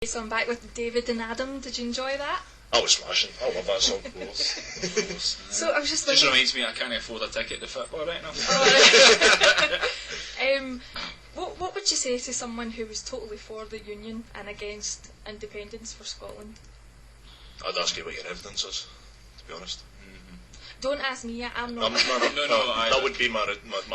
So I'm back with David and Adam. Did you enjoy that? I was smashing. I love that song. So I was just Just thinking. reminds me I can't afford a ticket to football right now. What would you say to someone who was totally for the Union and against independence for Scotland? I'd ask you what your evidence is, to be honest. Don't ask me. I'm not. No, That would be my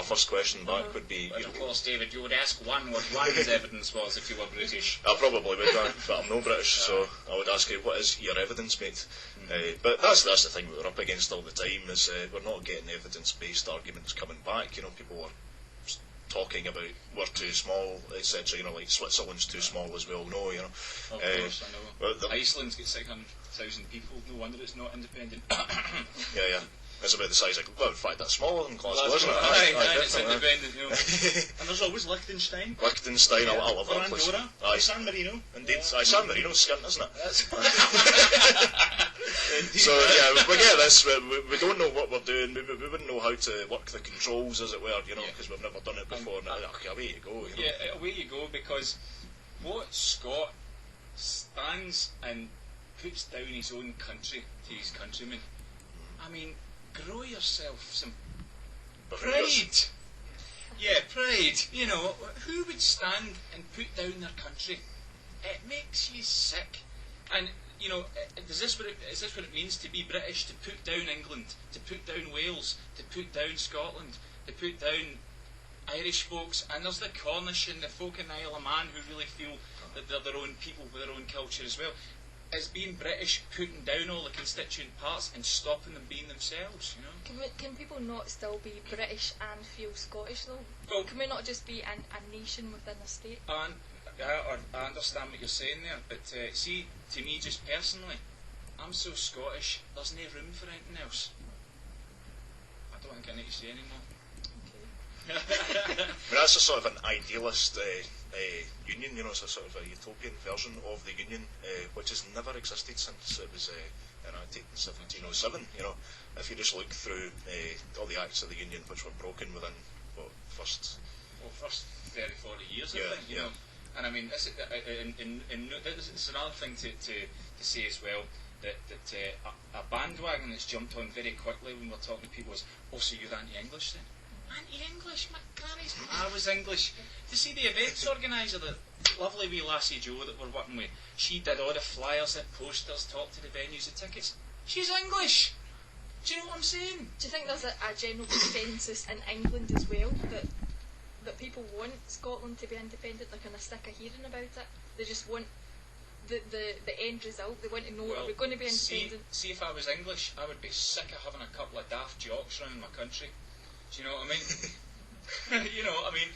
first question back. Would be, But of course, David, you would ask one what one's evidence was if you were British. I probably would, but I'm no British, so I would ask you, what is your evidence, mate? But that's the thing we're up against all the time, is we're not getting evidence-based arguments coming back. You know, people are talking about we're too small, etc. You know, like Switzerland's too small, as we all know. You know, Of course, I know. well, Iceland's got 600,000 people. No wonder it's not independent. yeah. It's about the size of, well, in fact, that's smaller than Glasgow, That's isn't it? right, it's definitely, independent, you know. And there's always Liechtenstein. Liechtenstein, I love Or that place. Andorra. Aye. San Marino. Indeed, San Marino's skint, isn't it? That's So yeah, we get this. We don't know what we're doing. We wouldn't know how to work the controls, as it were, you know, because we've never done it before. Okay, away you go. You know? Yeah, away you go, because what Scot stands and puts down his own country to his countrymen. I mean, grow yourself some pride. Yeah, pride. You know, who would stand and put down their country? It makes you sick. And you know, is this what it means to be British? To put down England, to put down Wales, to put down Scotland, to put down Irish folks, and there's the Cornish and the folk in the Isle of Man who really feel that they're their own people with their own culture as well. It's being British, putting down all the constituent parts and stopping them being themselves, you know. Can people not still be British and feel Scottish though? Well, Can we not just be a nation within a state? And I understand what you're saying there, but see, to me, just personally, I'm so Scottish, there's no room for anything else. I don't think I need to say anymore. I mean, that's a sort of an idealist union, you know, it's a sort of a utopian version of the union, which has never existed since it was enacted in 1707. You know, if you just look through all the acts of the union which were broken within first 30, 40 years, I think, you know. And I mean, this is another thing to say as well, that a bandwagon that's jumped on very quickly when we're talking to people is, oh, so you're anti-English then? Anti-English? My granny's I was English. To see the events organiser, the lovely wee lassie Jo that we're working with, she did all the flyers, the posters, talked to the venues, the tickets. She's English! Do you know what I'm saying? Do you think there's a general consensus in England as well that people want Scotland to be independent? They're kind of sick of hearing about it. They just want the end result. They want to know, are we going to be independent? See, if I was English, I would be sick of having a couple of daft jocks around my country. Do you know what I mean? You know, I mean,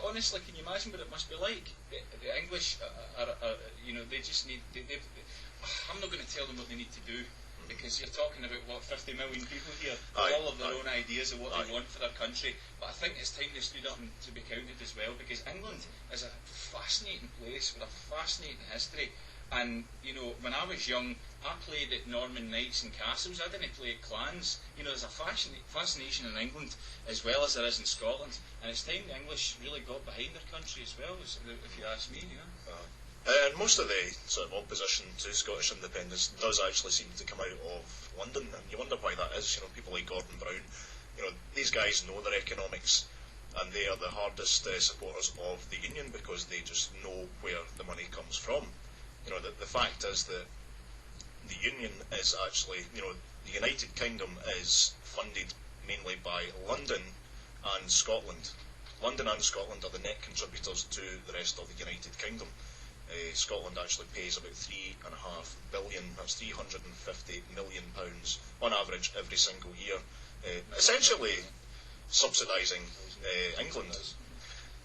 honestly, can you imagine what it must be like? The English are you know, they just need. I'm not going to tell them what they need to do, because you're talking about 50 million people here, all of their own ideas of what they want for their country. But I think it's time they stood up and to be counted as well, because England is a fascinating place with a fascinating history. And, you know, when I was young, I played at Norman knights and castles. I didn't play at clans. You know, there's a fascination in England as well as there is in Scotland. And it's time the English really got behind their country as well, if you ask me, you know. And most of the sort of opposition to Scottish independence does actually seem to come out of London, and you wonder why that is. You know, people like Gordon Brown, you know, these guys know their economics, and they are the hardest supporters of the union because they just know where the money comes from. You know, the fact is that the union is actually, you know, the United Kingdom is funded mainly by London and Scotland. London and Scotland are the net contributors to the rest of the United Kingdom. Scotland actually pays about £3.5 billion, that's £350 million on average every single year, essentially subsidising England.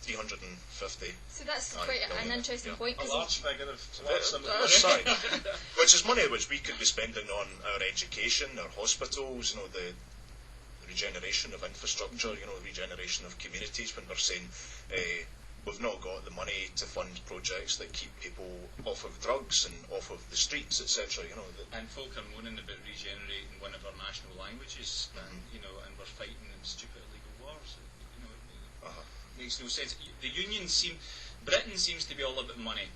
350. So that's quite an interesting point. A large figure of which is money which we could be spending on our education, our hospitals, you know, the regeneration of infrastructure, you know, the regeneration of communities, when we're saying we've not got the money to fund projects that keep people off of drugs and off of the streets, etc. You know, and folk are moaning about regenerating one of our national languages, and you know, and we're fighting in stupid illegal wars. You know, it makes no sense. The Britain seems to be all about money.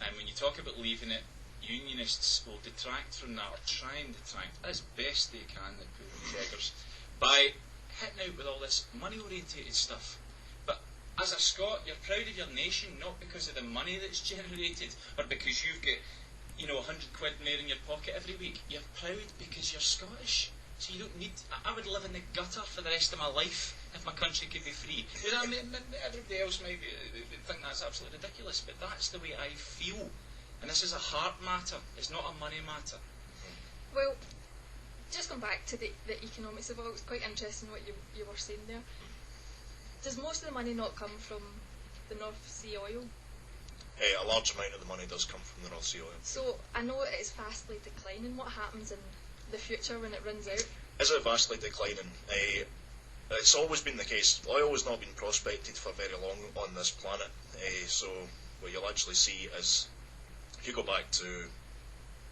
And when you talk about leaving it, unionists will detract from that, or try and detract as best they can, the poor beggars, by hitting out with all this money-orientated stuff. But as a Scot, you're proud of your nation, not because of the money that's generated, or because you've got, 100 quid more in your pocket every week. You're proud because you're Scottish. So you don't need... I would live in the gutter for the rest of my life if my country could be free. You know what I mean? Everybody else might think that's absolutely ridiculous, but that's the way I feel. And this is a heart matter. It's not a money matter. Well, just going back to the economics of it, it's quite interesting what you were saying there. Does most of the money not come from the North Sea oil? A large amount of the money does come from the North Sea oil. So I know it is vastly declining. What happens in the future when it runs out? Is it vastly declining? It's always been the case. Oil has not been prospected for very long on this planet. So what you'll actually see is, if you go back to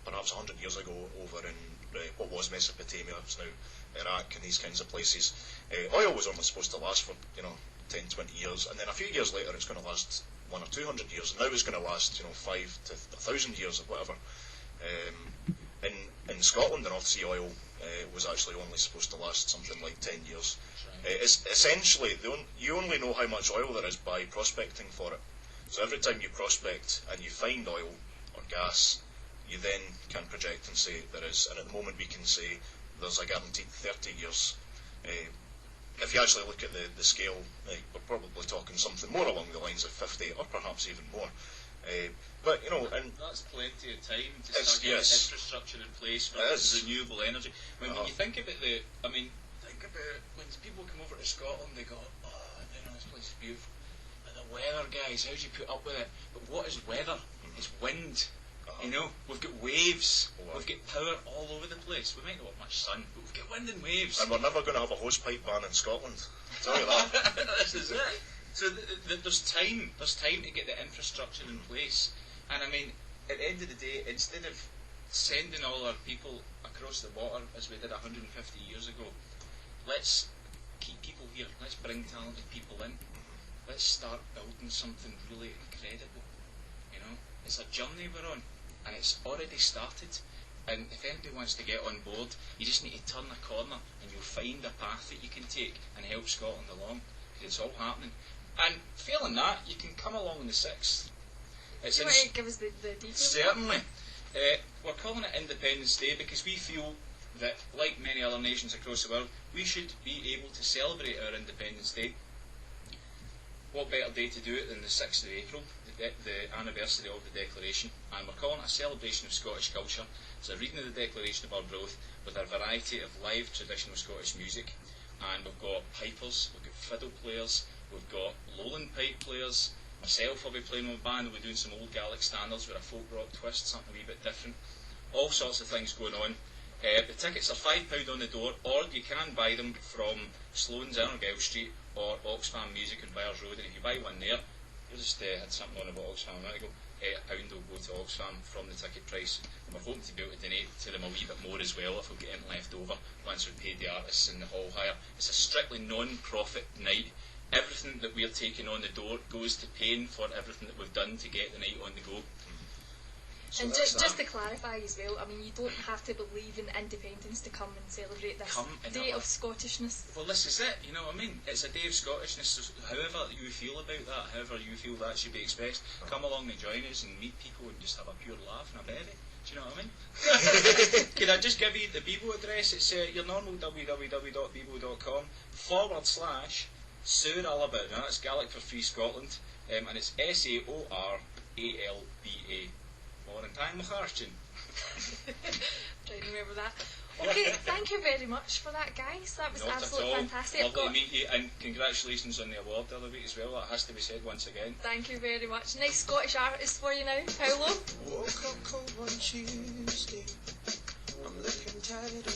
perhaps 100 years ago over in what was Mesopotamia, it's now Iraq and these kinds of places, oil was only supposed to last for 10, 20 years, and then a few years later it's going to last 100 or 200 years, and now it's going to last 5 to 1,000 years or whatever. In Scotland, the North Sea oil was actually only supposed to last something like 10 years. It's essentially, you only know how much oil there is by prospecting for it. So every time you prospect and you find oil or gas, you then can project and say there is. And at the moment we can say there's a guaranteed 30 years. If you actually look at the scale, we're probably talking something more along the lines of 50 or perhaps even more. But and that's plenty of time to start getting infrastructure in place for renewable energy. When you think about when people come over to Scotland, they go, this place is beautiful. And the weather, guys, how do you put up with it? But what is weather? It's wind. We've got waves. We've got power all over the place. We might not have much sun, but we've got wind and waves. And we're never going to have a hosepipe ban in Scotland. I'll tell you that. This is it. So there's time. There's time to get the infrastructure in place. And I mean, at the end of the day, instead of sending all our people across the water as we did 150 years ago, let's keep people here. Let's bring talented people in. Let's start building something really incredible. It's a journey we're on, and it's already started. And if anybody wants to get on board, you just need to turn a corner and you'll find a path that you can take and help Scotland along, because it's all happening. And failing that, you can come along on the 6th. Do you want to give us the details? Certainly. We're calling it Independence Day because we feel that, like many other nations across the world, we should be able to celebrate our Independence Day. What better day to do it than the 6th of April, the anniversary of the Declaration, and we're calling it a celebration of Scottish culture. It's a reading of the Declaration of Arbroath with a variety of live traditional Scottish music, and we've got pipers, we've got fiddle players, we've got Lowland pipe players. Myself will be playing with a band, we'll be doing some old Gaelic standards with a folk rock twist, something a wee bit different. All sorts of things going on. The tickets are £5 on the door, or you can buy them from Sloane's in Argyle Street or Oxfam Music on Byres Road, and if you buy one there, you just had something on about Oxfam a minute ago, £1 will go to Oxfam from the ticket price, and we're hoping to be able to donate to them a wee bit more as well if we get anything left over once we've paid the artists and the hall hire. It's a strictly non-profit night. Everything that we're taking on the door goes to paying for everything that we've done to get the night on the go. So and just to clarify as well, I mean, you don't have to believe in independence to come and celebrate this day of Scottishness. Well, this is it, you know what I mean? It's a day of Scottishness, so however you feel about that, however you feel that should be expressed, come along and join us and meet people and just have a pure laugh and a bevy. Do you know what I mean? Can I just give you the Bebo address? It's your normal www.bebo.com/Suir Alaba. Now that's Gaelic for Free Scotland, and it's SAORALBA. More in time with Archie. Trying to remember that. Okay, thank you very much for that, guys. That was absolutely fantastic. Lovely to meet you, and congratulations on the award the other week as well. That has to be said once again. Thank you very much. Nice Scottish artist for you now, Paolo. Woke up cold one Tuesday. I'm looking tired.